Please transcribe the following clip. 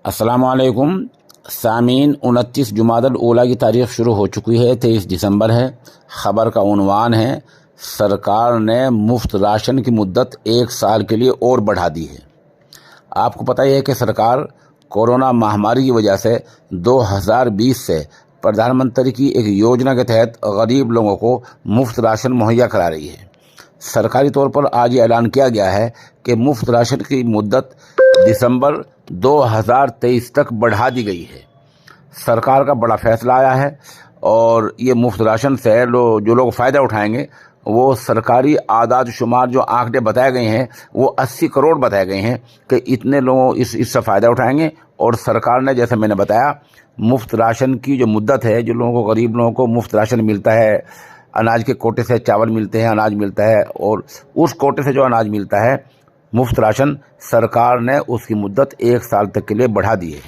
अस्सलाम वालेकुम सामीन। 29 जुमादल ऊला की तारीख शुरू हो चुकी है, 23 दिसंबर है। ख़बर का उन्वान है, सरकार ने मुफ्त राशन की मुद्दत 1 साल के लिए और बढ़ा दी है। आपको पता ही है कि सरकार कोरोना महामारी की वजह से 2020 से प्रधानमंत्री की एक योजना के तहत गरीब लोगों को मुफ्त राशन मुहैया करा रही है। सरकारी तौर पर आज ये ऐलान किया गया है कि मुफ्त राशन की मुद्दत दिसंबर 2023 तक बढ़ा दी गई है। सरकार का बड़ा फैसला आया है और ये मुफ्त राशन से जो लोग फ़ायदा उठाएंगे वो सरकारी आदाद शुमार जो आंकड़े बताए गए हैं वो 80 करोड़ बताए गए हैं कि इतने लोग इससे फ़ायदा उठाएंगे। और सरकार ने, जैसे मैंने बताया, मुफ्त राशन की जो मुद्दत है, जो लोगों को, गरीब लोगों को मुफ्त राशन मिलता है, अनाज के कोटे से चावल मिलते हैं, अनाज मिलता है, और उस कोटे से जो अनाज मिलता है मुफ्त राशन, सरकार ने उसकी मुद्दत 1 साल तक के लिए बढ़ा दी है।